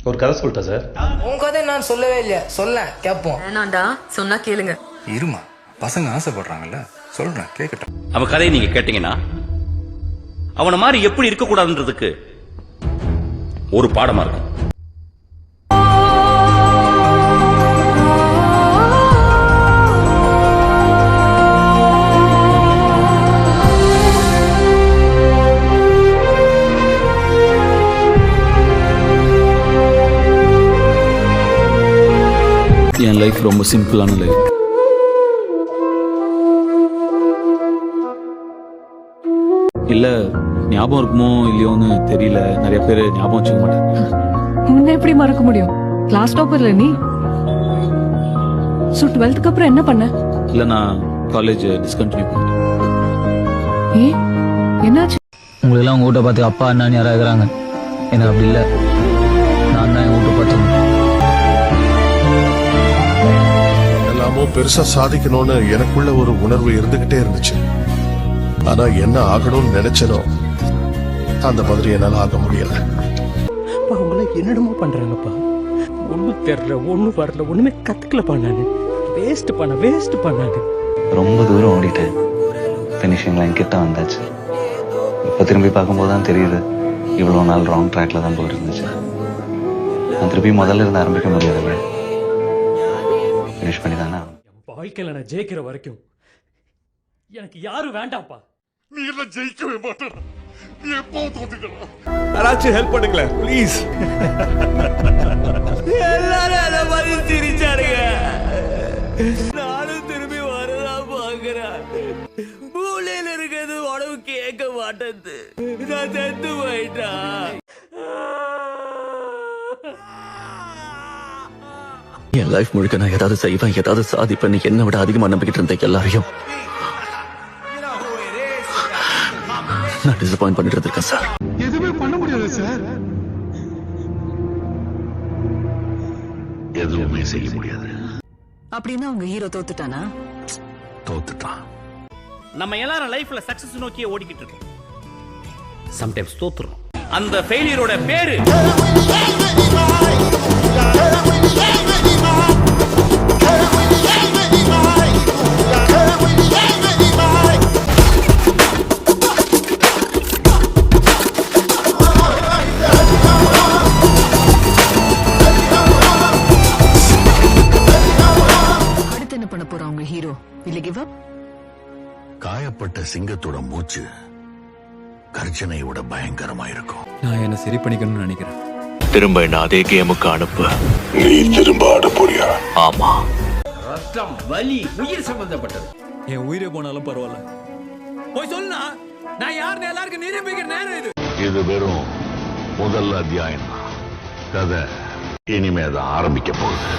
ஒரு கதை சொல்லிட்டேன் சார். உன் கதை நான் சொல்லவே இல்லையா? சொல்ல கேட்போம். வேணாண்டா, சொன்னா கேளுங்க. இருமா, பசங்க ஆசைப்படுறாங்கல்ல, சொல்றேன் கேட்கட்டும். அவன் கதையை நீங்க கேட்டீங்கன்னா அவனை மாதிரி எப்படி இருக்கக்கூடாதுன்றதுக்கு ஒரு பாடமா இருக்கும். என் லைஃப் ரொம்ப சிம்பிளான லைஃப். இல்ல ஞாபகம் இருக்குமோ இல்லையோன்னு தெரியல. நிறைய பேர் ஞாபகம் வச்சுக்க மாட்டாங்க. உன்னை எப்படி மறக்க முடியும்? கிளாஸ் டாப்பர்ல நீ. சோ 12th அப்புறம் என்ன பண்ண? இல்ல நான் காலேஜ் டிஸ்கண்டினியூ பண்ணிட்டேன். ஏ என்னாச்சு? உங்களுக்கு எல்லாம் உங்க வீட்டை பார்த்து அப்பா அண்ணான்னு யாராவது இருக்கிறாங்க. எனக்கு அப்படி இல்லை. நான் தான் எங்க வீட்டை பார்த்தேன். எல்லாமோ பெருசா சாதிக்கணும்னு எனக்குள்ள ஒரு உணர்வு இருந்துகிட்டே இருந்துச்சு. ஆனா என்ன ஆகணும்னு நினைச்சனோ அந்த மாதிரி என்னால ஆக முடியல. அவங்கள என்னடமோ பண்றாங்கப்பா. ஒண்ணு தெரியல, ஒண்ணு வரல, ஒண்ணுமே கத்துக்கலப்பா. நானு வேஸ்ட் பண்ணாங்க. ரொம்ப தூரம் ஓடிட்டேன். பினிஷிங் லைன் கிட்ட வந்தாச்சு. இப்ப திரும்பி பார்க்கும்போது தான் தெரியுது இவ்வளவு நாள் ராங் ட்ராக்ல தான் போயிட்டு இருந்துச்சு. நான் திருப்பி முதல்ல இருந்து ஆரம்பிக்க முடியாது. ஃபினிஷ் பண்ணி தானே வாழ்க்கையில நான் ஜெயிக்கிற வரைக்கும் எனக்கு யாரும் வேண்டாம்ப்பா. நீ எல்லாம் ஜெயிக்கவே மாட்டேன். நீ எப்போ தோத்துக்கலாம். யாராச்சும் ஹெல்ப் பண்ணுங்களேன் ப்ளீஸ். எல்லாரும் அதை மாதிரி சிரிச்சாருங்க. நானும் திரும்பி வரதான் பாக்குறேன். மூலையில இருக்கிறது உடம்பு கேட்க மாட்டேது. நான் செத்து போயிட்டா. என் லைஃப் முழுக்க நான் ஏதாவது செய்வேன், ஏதாவது சாதிப்பேன். என்னை விட அதிகமா நம்பிக்கிட்டு இருந்தேன் எல்லாரையும். நான் டிசப்பாயிண்ட் பண்ணிட்டு இருக்கேன் சார். எதுவுமே பண்ண முடியாது சார். எதுவுமே செய்ய முடியாது. அப்படின்னா உங்க ஹீரோ தோத்துட்டானா? தோத்துட்டான். நம்ம எல்லாரும் லைஃப்ல சக்சஸ் நோக்கியே ஓடிக்கிட்டு இருக்கோம். சம்டைம்ஸ் தோத்துறோம். அந்த ஃபெயிலியரோட பேரு அடுத்து என்ன பண்ண போறா உங்க ஹீரோ? இல்ல கிவ் அப்? காயப்பட்ட சிங்கத்தோட மூச்சு கர்ஜனையை விட பயங்கரமா இருக்கும். நான் என்ன சரி பண்ணிக்கணும்னு நினைக்கிறேன். திரும்ப என்ன அதே கேமுக்கு அனுப்பு. நீ திரும்ப ஆட போறியா? ஆமா. ரத்தம், வலி, உயிர் சம்பந்தப்பட்டது. என் உயிரே போனாலும் பரவாயில்ல. போய் சொல்லுனா நான் யாருன்னு எல்லாருக்கும் நிரூபிக்கிற நேரம் இது. இது வெறும் முதல் அத்தியாயம். கதை இனிமேதான் ஆரம்பிக்க போகுது.